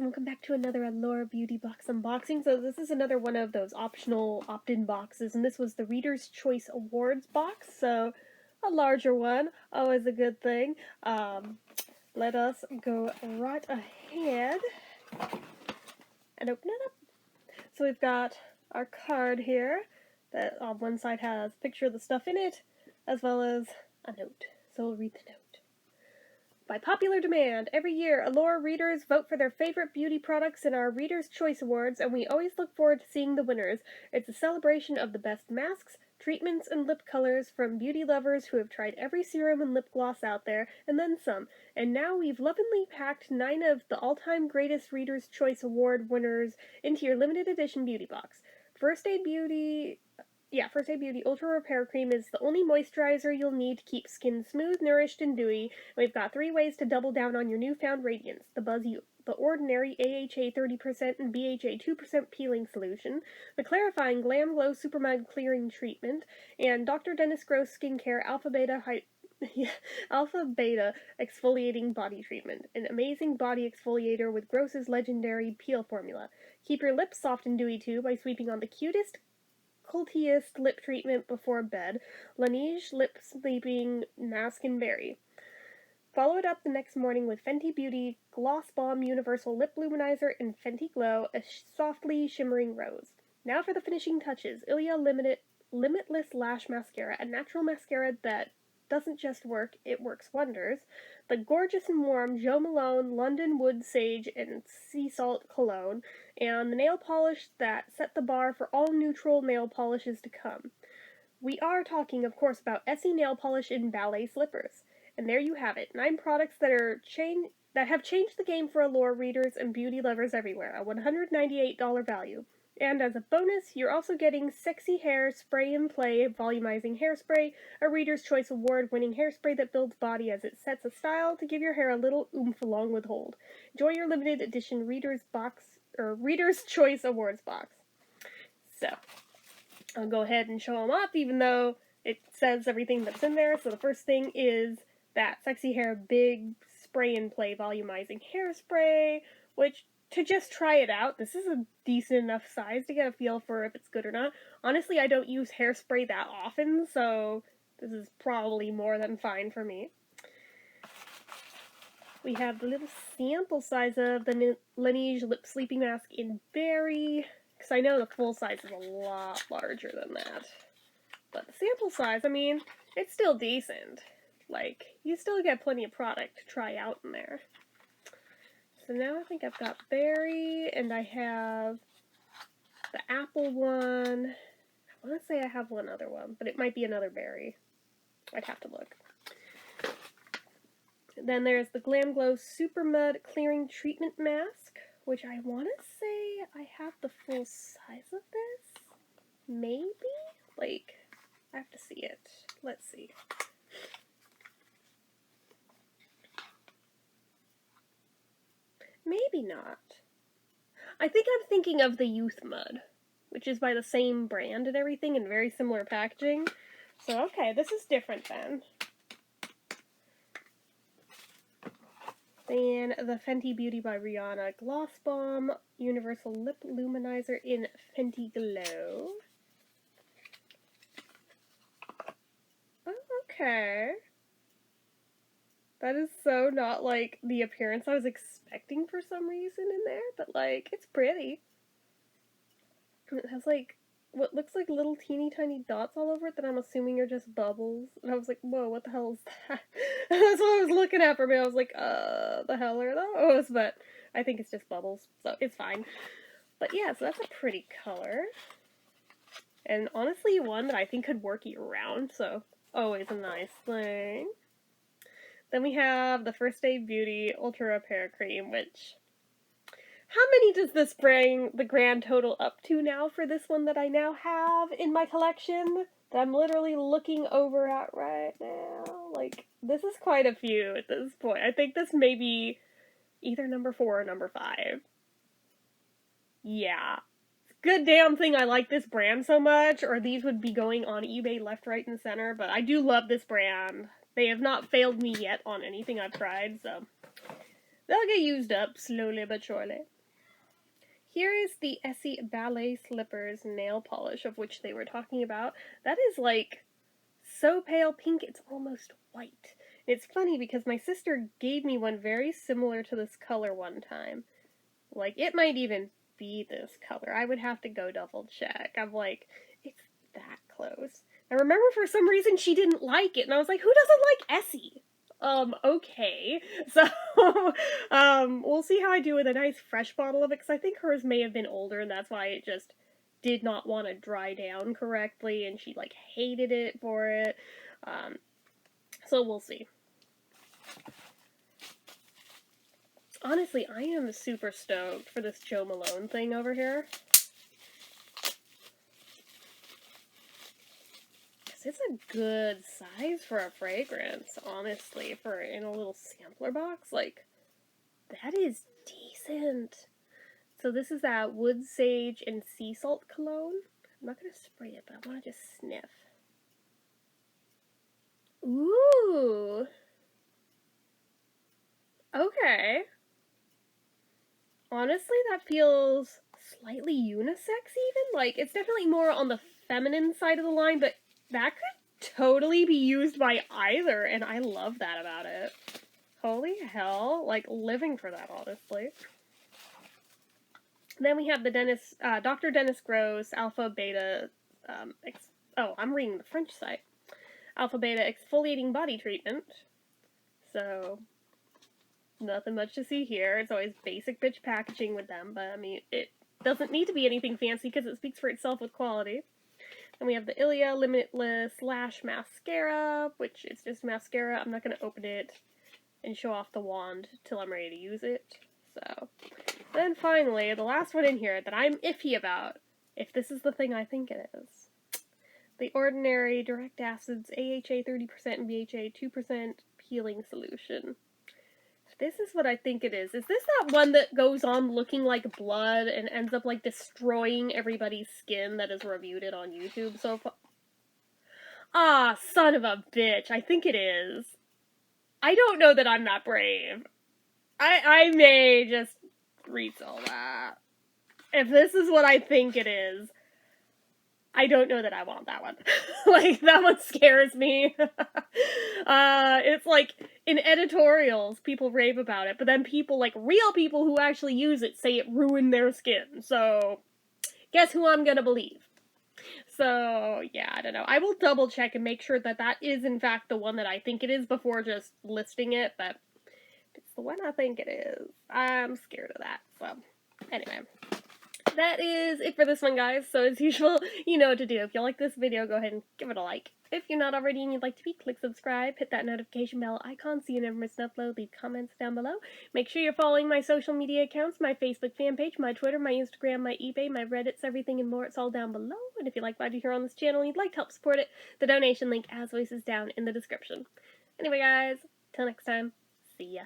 and welcome back to another Allure Beauty Box unboxing. So this is another one of those optional opt-in boxes, and this was the Reader's Choice Awards box, so a larger one, always a good thing. Let us go right ahead and open it up. So we've got our card here that on one side has a picture of the stuff in it, as well as a note. So we'll read the note. By popular demand, every year Allure readers vote for their favorite beauty products in our Reader's Choice Awards, and we always look forward to seeing the winners. It's a celebration of the best masks, treatments, and lip colors from beauty lovers who have tried every serum and lip gloss out there, and then some. And now we've lovingly packed 9 of the all-time greatest Reader's Choice Award winners into your limited edition beauty box. First Aid Beauty Ultra Repair Cream is the only moisturizer you'll need to keep skin smooth, nourished, and dewy. We've got 3 ways to double down on your newfound radiance. The Ordinary AHA 30% and BHA 2% peeling solution, the clarifying Glam Glow Supermud clearing treatment, and Dr. Dennis Gross Skincare Alpha Beta exfoliating body treatment, an amazing body exfoliator with Gross's legendary peel formula. Keep your lips soft and dewy too by sweeping on the cultiest lip treatment before bed, Laneige Lip Sleeping Mask and Berry. Follow it up the next morning with Fenty Beauty Gloss Bomb Universal Lip Luminizer and Fenty Glow, a softly shimmering rose. Now for the finishing touches. Ilia Limitless Lash Mascara, a natural mascara that doesn't just work, it works wonders. The Gorgeous and Warm Jo Malone London Wood Sage and Sea Salt Cologne, and the nail polish that set the bar for all neutral nail polishes to come. We are talking, of course, about Essie nail polish in ballet slippers. And there you have it, 9 products that have changed the game for Allure readers and beauty lovers everywhere, a $198 value. And as a bonus, you're also getting Sexy Hair Spray and Play Volumizing Hairspray, a Reader's Choice Award-winning hairspray that builds body as it sets a style to give your hair a little oomph along with hold. Enjoy your limited edition Reader's Choice Awards box. So, I'll go ahead and show them off, even though it says everything that's in there. So the first thing is that Sexy Hair Big Spray and Play Volumizing Hairspray, which, to just try it out, this is a decent enough size to get a feel for if it's good or not. Honestly, I don't use hairspray that often, so this is probably more than fine for me. We have the little sample size of the Laneige Lip Sleeping Mask in Berry, because I know the full size is a lot larger than that. But the sample size, I mean, it's still decent. Like, you still get plenty of product to try out in there. So now I think I've got Berry, and I have the Apple one. I want to say I have one other one, but it might be another Berry. I'd have to look. Then there's the Glam Glow Supermud Clearing Treatment Mask, which I want to say I have the full size of this. Maybe? Like, I have to see it. Let's see. Maybe not. I think I'm thinking of the Youth Mud, which is by the same brand and everything and very similar packaging. So, okay, this is different then. Then the Fenty Beauty by Rihanna Gloss Bomb Universal Lip Luminizer in Fenty Glow. Oh, okay. That is so not, like, the appearance I was expecting for some reason in there, but, like, it's pretty. It has, like, what looks like little teeny tiny dots all over it that I'm assuming are just bubbles. And I was like, whoa, what the hell is that? That's what I was looking at for me. I was like, the hell are those? But I think it's just bubbles, so it's fine. But yeah, so that's a pretty color. And honestly, one that I think could work year-round, so always a nice thing. Then we have the First Aid Beauty Ultra Repair Cream, which, how many does this bring the grand total up to now for this one that I now have in my collection? That I'm literally looking over at right now. Like, this is quite a few at this point. I think this may be either number 4 or number 5. Yeah. Good damn thing I like this brand so much, or these would be going on eBay left, right, and center, but I do love this brand. They have not failed me yet on anything I've tried, so They'll get used up slowly but surely. Here is the Essie Ballet Slippers nail polish of which they were talking about. That is like so pale pink it's almost white. It's funny because my sister gave me one very similar to this color one time. Like, it might even be this color. I would have to go double check. I'm like, it's that close. I remember for some reason she didn't like it, and I was like, who doesn't like Essie? Okay. So, we'll see how I do with a nice fresh bottle of it, because I think hers may have been older, and that's why it just did not want to dry down correctly, and she, like, hated it for it. So we'll see. Honestly, I am super stoked for this Jo Malone thing over here. Because it's a good size for a fragrance, honestly, for in a little sampler box. Like, that is decent. So this is that Wood Sage and Sea Salt cologne. I'm not going to spray it, but I want to just sniff. Ooh! Okay. Honestly, that feels slightly unisex even. Like, it's definitely more on the feminine side of the line, but that could totally be used by either, and I love that about it. Holy hell, like, living for that, honestly. Then we have the Dr. Dennis Gross Alpha Beta, I'm reading the French site. Alpha Beta Exfoliating Body Treatment. So, nothing much to see here. It's always basic bitch packaging with them, but I mean, it doesn't need to be anything fancy because it speaks for itself with quality. And we have the Ilia Limitless Lash Mascara, which is just mascara. I'm not going to open it and show off the wand till I'm ready to use it. So, then finally, the last one in here that I'm iffy about, if this is the thing I think it is. The Ordinary Direct Acids AHA 30% and BHA 2% Peeling Solution. This is what I think it is. Is this that one that goes on looking like blood and ends up like destroying everybody's skin that has reviewed it on YouTube so far? Ah, son of a bitch. I think it is. I don't know that I'm that brave. I may just resell that. If this is what I think it is, I don't know that I want that one. Like, that one scares me. It's like, in editorials, people rave about it, but then people, like, real people who actually use it say it ruined their skin. So, guess who I'm gonna believe? So, yeah, I don't know. I will double check and make sure that that is, in fact, the one that I think it is before just listing it, but if it's the one I think it is, I'm scared of that. So, anyway. That is it for this one, guys. So as usual, you know what to do. If you like this video, go ahead and give it a like. If you're not already and you'd like to be, click subscribe, hit that notification bell icon so you never miss an upload, leave comments down below. Make sure you're following my social media accounts, my Facebook fan page, my Twitter, my Instagram, my eBay, my Reddits, everything and more. It's all down below. And if you like what I do here on this channel and you'd like to help support it, the donation link, as always, is down in the description. Anyway, guys, till next time, see ya.